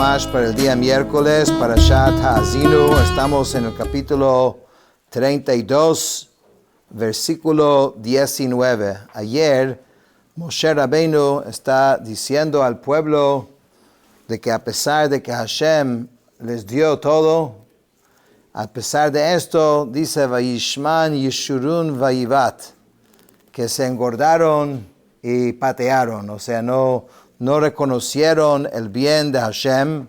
Humash para el día miércoles, Parashat Ha'azinu. Estamos en el capítulo 32, versículo 19. Ayer, Moshe Rabbeinu está diciendo al pueblo de que a pesar de que Hashem les dio todo, a pesar de esto, dice, Vayishman Yeshurun Vayivat, que se engordaron y patearon, o sea, no reconocieron el bien de Hashem.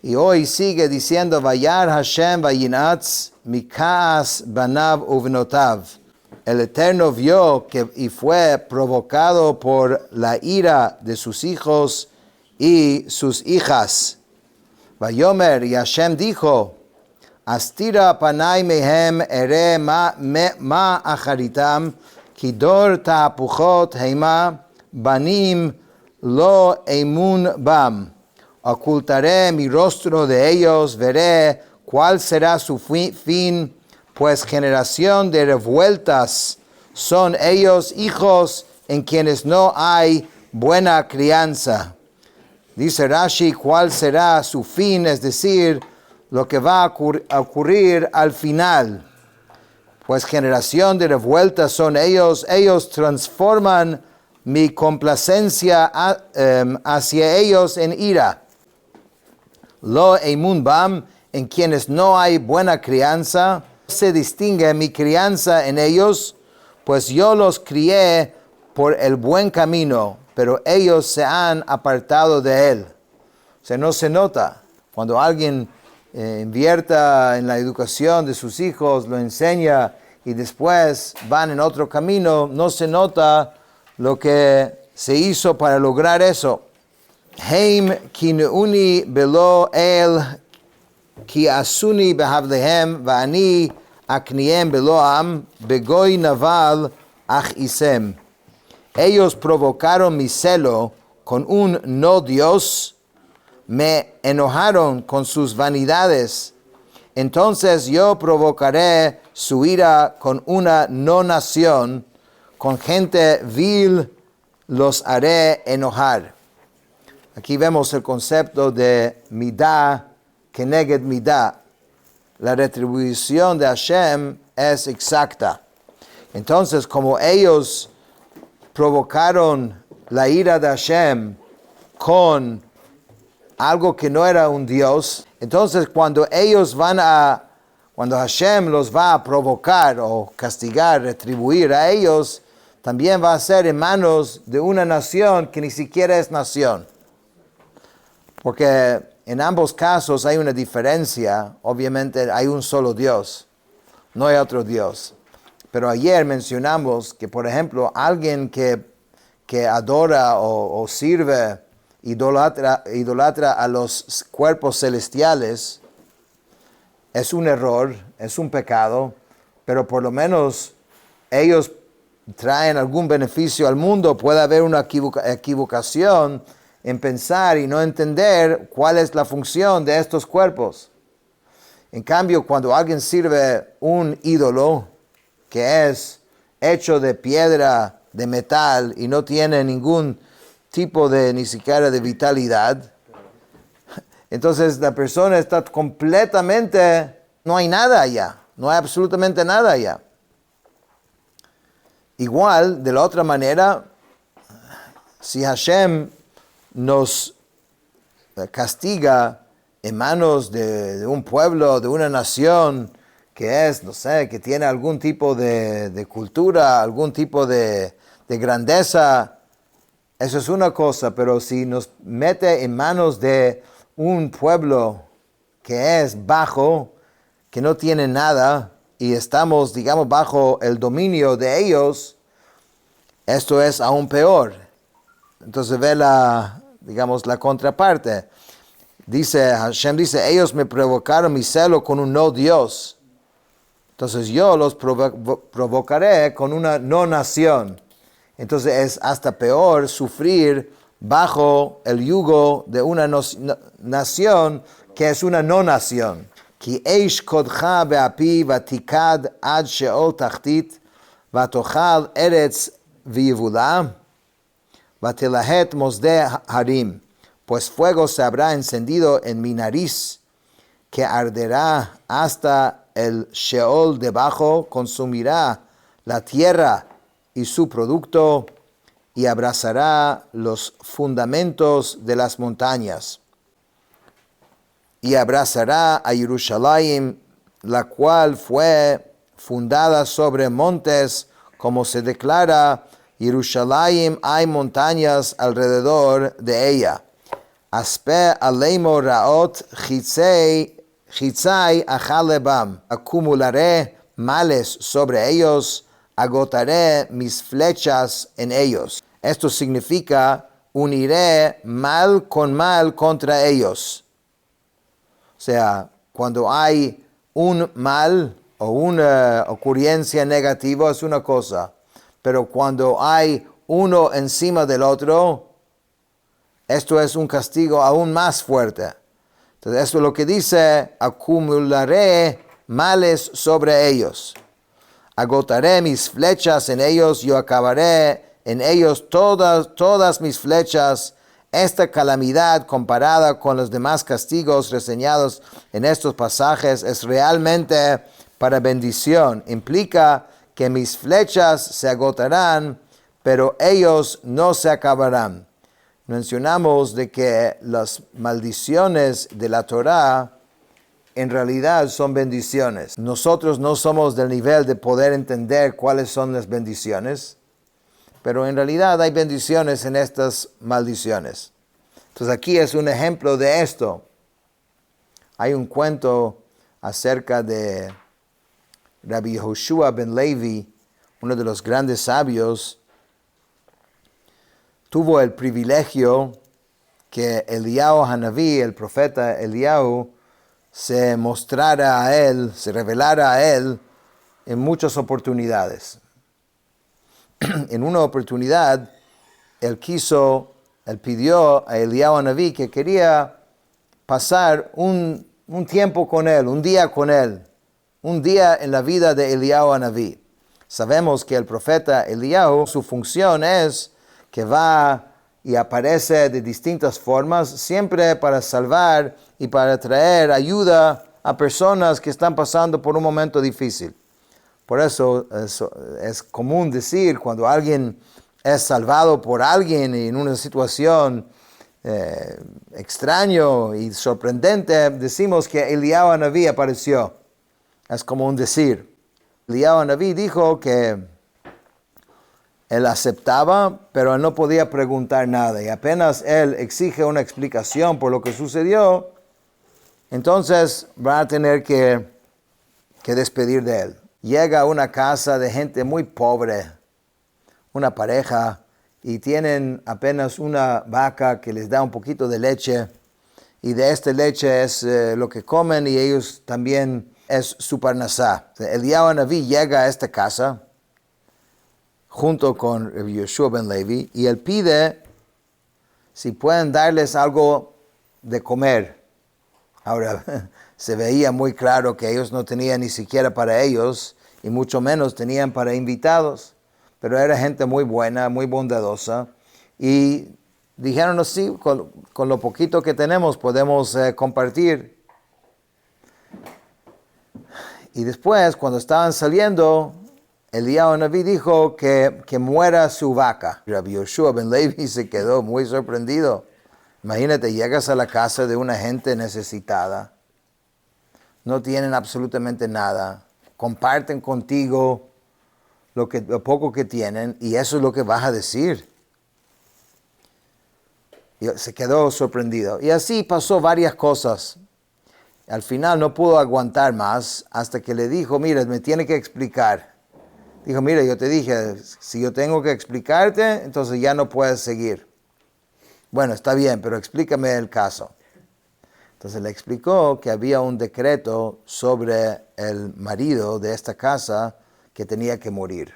Y hoy sigue diciendo, Vayar Hashem vayinatz mikaas banav uvenotav. El Eterno vio y fue provocado por la ira de sus hijos y sus hijas. Vayomer, y Hashem dijo, Astira panai mehem ere ma acharitam, kidor ta'apuchot heima banim lo emun bam. Ocultaré mi rostro de ellos, veré cuál será su fin, pues generación de revueltas son ellos, hijos en quienes no hay buena crianza. Dice Rashi, cuál será su fin, es decir, lo que va a ocurrir al final. Pues generación de revueltas son ellos transforman mi complacencia hacia ellos en ira. Lo emun bam, en quienes no hay buena crianza, se distingue mi crianza en ellos, pues yo los crié por el buen camino, pero ellos se han apartado de él. O sea, no se nota. Cuando alguien invierta en la educación de sus hijos, lo enseña y después van en otro camino, no se nota lo que se hizo para lograr eso. Heim kineuni belo el ki asuni behavlehem va'ani akniem beloam begoy naval ach isem. Ellos provocaron mi celo con un no Dios, me enojaron con sus vanidades. Entonces yo provocaré su ira con una no nación, con gente vil los haré enojar. Aquí vemos el concepto de midah keneged midah. La retribución de Hashem es exacta. Entonces, como ellos provocaron la ira de Hashem con algo que no era un Dios, entonces cuando Hashem los va a provocar o castigar, retribuir a ellos, también va a ser en manos de una nación que ni siquiera es nación. Porque en ambos casos hay una diferencia. Obviamente hay un solo Dios, no hay otro Dios. Pero ayer mencionamos que, por ejemplo, alguien que adora o sirve, idolatra a los cuerpos celestiales, es un error, es un pecado, pero por lo menos ellos traen algún beneficio al mundo. Puede haber una equivocación en pensar y no entender cuál es la función de estos cuerpos. En cambio, cuando alguien sirve un ídolo que es hecho de piedra, de metal, y no tiene ningún tipo de, ni siquiera de vitalidad, entonces la persona está completamente, no hay nada allá, no hay absolutamente nada allá. Igual, de la otra manera, si Hashem nos castiga en manos de un pueblo, de una nación que es, no sé, que tiene algún tipo de cultura, algún tipo de grandeza, eso es una cosa. Pero si nos mete en manos de un pueblo que es bajo, que no tiene nada, y estamos, digamos, bajo el dominio de ellos, esto es aún peor. Entonces ve la contraparte. Hashem dice, ellos me provocaron mi celo con un no Dios. Entonces yo los provocaré con una no nación. Entonces es hasta peor sufrir bajo el yugo de una nación que es una no nación. Ki eish kodcha be'api vatikad ad sheol tachtit vatochal eretz v'yivula ותלהט מוסדי הרים, pues fuego se habrá encendido en mi nariz, que arderá hasta el Sheol debajo, consumirá la tierra y su producto, y abrazará los fundamentos de las montañas. Y abrazará a Jerusalén, la cual fue fundada sobre montes, como se declara, Jerusalén hay montañas alrededor de ella. Aspe aleimo raot chitzai achalebam. Acumularé males sobre ellos, agotaré mis flechas en ellos. Esto significa, uniré mal con mal contra ellos. O sea, cuando hay un mal o una ocurrencia negativa es una cosa, pero cuando hay uno encima del otro, esto es un castigo aún más fuerte. Entonces, esto es lo que dice, acumularé males sobre ellos. Agotaré mis flechas en ellos, yo acabaré en ellos todas mis flechas. Esta calamidad comparada con los demás castigos reseñados en estos pasajes es realmente para bendición. Implica que mis flechas se agotarán, pero ellos no se acabarán. Mencionamos de que las maldiciones de la Torá en realidad son bendiciones. Nosotros no somos del nivel de poder entender cuáles son las bendiciones, pero en realidad hay bendiciones en estas maldiciones. Entonces aquí es un ejemplo de esto. Hay un cuento acerca de Rabbi Yehoshua ben Levi, uno de los grandes sabios. Tuvo el privilegio que Eliyahu Hanaví, el profeta Eliyahu, se mostrara a él, se revelara a él en muchas oportunidades. En una oportunidad, él pidió a Eliyahu Hanaví que quería pasar un tiempo con él, un día con él, un día en la vida de Eliyahu Hanaví. Sabemos que el profeta Eliyahu, su función es que va y aparece de distintas formas, siempre para salvar y para traer ayuda a personas que están pasando por un momento difícil. Por eso es común decir, cuando alguien es salvado por alguien en una situación extraño y sorprendente, decimos que Eliyahu Hanaví apareció. Es como un decir. Eliyahu Hanaví dijo que él aceptaba, pero él no podía preguntar nada. Y apenas él exige una explicación por lo que sucedió, entonces va a tener que despedir de él. Llega a una casa de gente muy pobre, una pareja, y tienen apenas una vaca que les da un poquito de leche. Y de esta leche es lo que comen y ellos también es su parnasá. Eliyahu Hanaví llega a esta casa junto con Yehoshua ben Levi, y él pide si pueden darles algo de comer. Ahora, se veía muy claro que ellos no tenían ni siquiera para ellos, y mucho menos tenían para invitados, pero era gente muy buena, muy bondadosa, y dijeron, sí, con lo poquito que tenemos podemos compartir. Y después, cuando estaban saliendo, Eliyahu Hanaví dijo que muera su vaca. Rabbi Yehoshua ben Levi se quedó muy sorprendido. Imagínate, llegas a la casa de una gente necesitada, no tienen absolutamente nada, comparten contigo lo poco que tienen, y eso es lo que vas a decir. Y se quedó sorprendido. Y así pasó varias cosas. Al final no pudo aguantar más hasta que le dijo, mira, me tiene que explicar. Dijo, mira, yo te dije, si yo tengo que explicarte, entonces ya no puedes seguir. Bueno, está bien, pero explícame el caso. Entonces le explicó que había un decreto sobre el marido de esta casa que tenía que morir.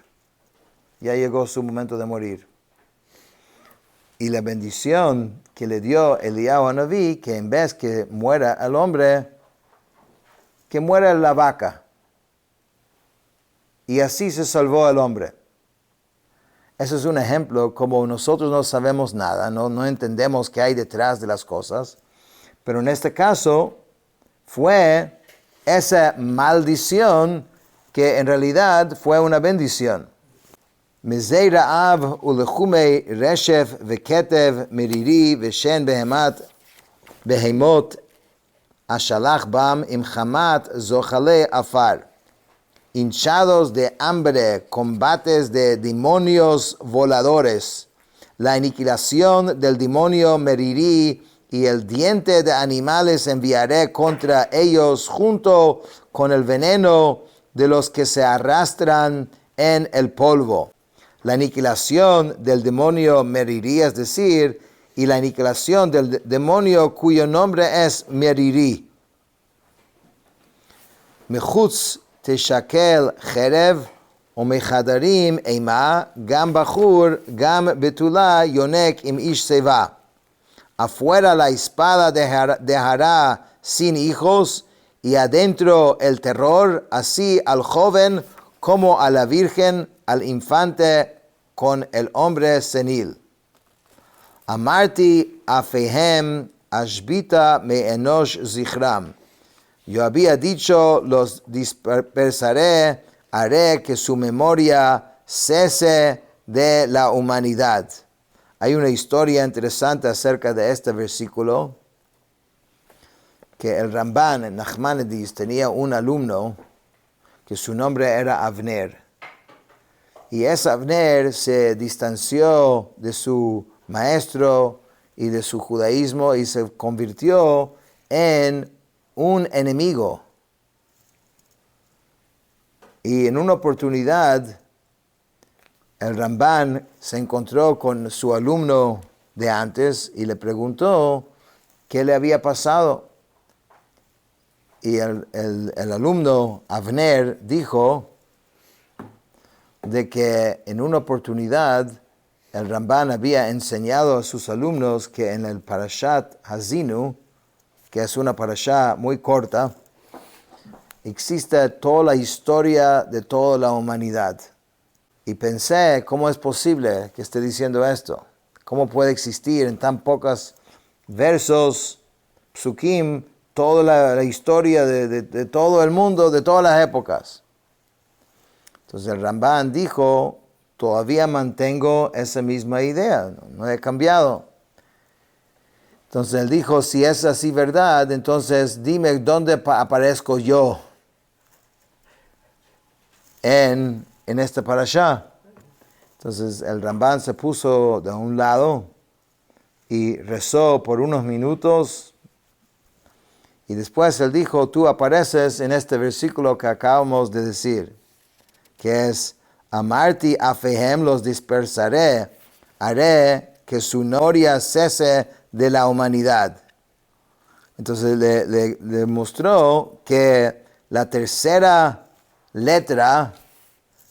Ya llegó su momento de morir. Y la bendición que le dio Eliyahu Hanaví, que en vez que muera el hombre, que muera la vaca. Y así se salvó el hombre. Eso es un ejemplo, como nosotros no sabemos nada, no entendemos qué hay detrás de las cosas, pero en este caso fue esa maldición que en realidad fue una bendición. Mizei ra'av ulechumei reshef veketev miriri veshen behemot ashalach bam im chamat zochale afar. Hinchados de hambre, combates de demonios voladores, la aniquilación del demonio Meriri y el diente de animales enviaré contra ellos junto con el veneno de los que se arrastran en el polvo. La aniquilación del demonio Meriri, es decir, y la aniquilación del demonio cuyo nombre es Meriri. Mechutz Teshakel Cherev ומחדרים אימה, גם בחור, גם בתולה, יונק עם איש שיבה. Afuera la espada dejará sin hijos, y adentro el terror, así al joven como a la virgen, al infante con el hombre senil. Amarti afehem ashbita me enosh zichram. Yo había dicho, los dispersaré, haré que su memoria cese de la humanidad. Hay una historia interesante acerca de este versículo, que el Ramban, Nachmanides, tenía un alumno que su nombre era Avner. Y ese Avner se distanció de su maestro y de su judaísmo y se convirtió en un enemigo. Y en una oportunidad, el Ramban se encontró con su alumno de antes y le preguntó qué le había pasado. Y el alumno, Avner, dijo de que en una oportunidad el Ramban había enseñado a sus alumnos que en el Parashat Hazinu, que es una parashá muy corta, existe toda la historia de toda la humanidad. Y pensé, ¿cómo es posible que esté diciendo esto? ¿Cómo puede existir en tan pocos versos, psukim, toda la historia de todo el mundo, de todas las épocas? Entonces el Ramban dijo, todavía mantengo esa misma idea, no he cambiado. Entonces él dijo, si es así verdad, entonces dime dónde aparezco yo en esta parashá. Entonces el Ramban se puso de un lado y rezó por unos minutos y después él dijo, tú apareces en este versículo que acabamos de decir, que es, Amarti afehem los dispersaré, haré que su noria cese de la humanidad. Entonces le mostró que la tercera letra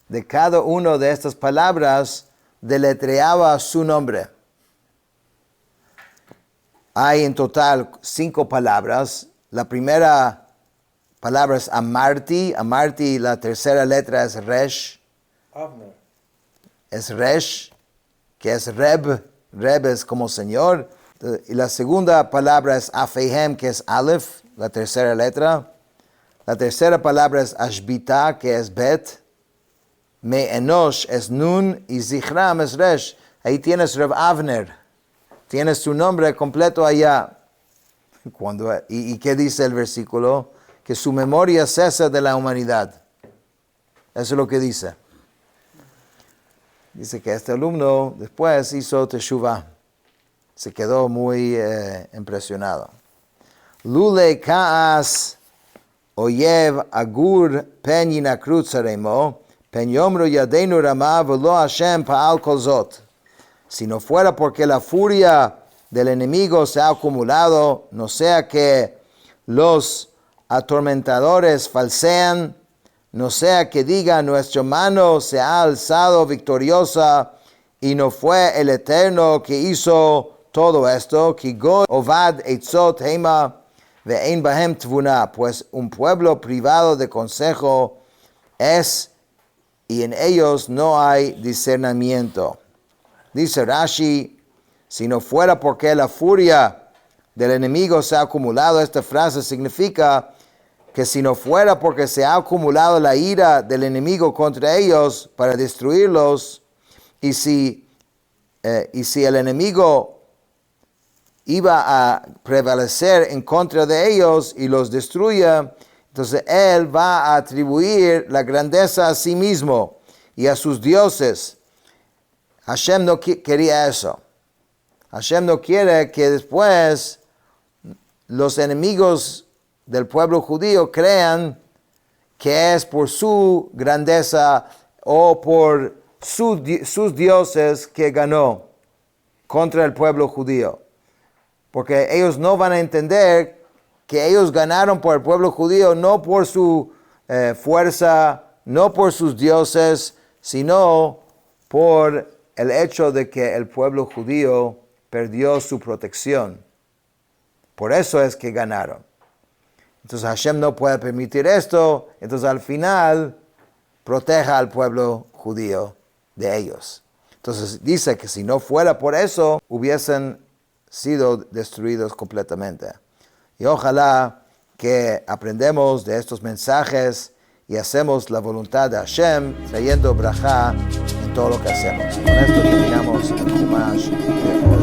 de cada una de estas palabras deletreaba su nombre. Hay en total 5 palabras. La primera palabra es Amarti. Amarti, la tercera letra es Resh. Avner. Es Resh, que es Reb. Reb es como Señor. Y la segunda palabra es Afehem, que es Aleph, la tercera letra. La tercera palabra es Ashbita, que es Bet. Me Enosh es Nun y Zichram es Resh. Ahí tienes Reb Avner. Tienes su nombre completo allá. ¿Y qué dice el versículo? Que su memoria cesa de la humanidad. Eso es lo que dice. Dice que este alumno después hizo teshuvah. Se quedó muy impresionado. Lule kaas oyev agur pen yinakrut zaremo, pen yomro yadeinu rama velo Hashem pa'al kol zot. Si no fuera porque la furia del enemigo se ha acumulado, no sea que los atormentadores falsean, no sea que diga nuestra mano se ha alzado victoriosa y no fue el Eterno que hizo todo esto, que God ovad etzot hema ve'ein bahem tvuna, pues un pueblo privado de consejo es y en ellos no hay discernimiento. Dice Rashi, si no fuera porque la furia del enemigo se ha acumulado, esta frase significa que si no fuera porque se ha acumulado la ira del enemigo contra ellos para destruirlos, y si el enemigo iba a prevalecer en contra de ellos y los destruya, entonces él va a atribuir la grandeza a sí mismo y a sus dioses. Hashem no quería eso. Hashem no quiere que después los enemigos del pueblo judío crean que es por su grandeza o por sus dioses que ganó contra el pueblo judío. Porque ellos no van a entender que ellos ganaron por el pueblo judío no por su fuerza, no por sus dioses, sino por el hecho de que el pueblo judío perdió su protección. Por eso es que ganaron. Entonces Hashem no puede permitir esto, entonces al final proteja al pueblo judío de ellos. Entonces dice que si no fuera por eso, hubiesen sido destruidos completamente. Y ojalá que aprendemos de estos mensajes y hacemos la voluntad de Hashem, trayendo brajá en todo lo que hacemos. Con esto terminamos el Chumash de hoy.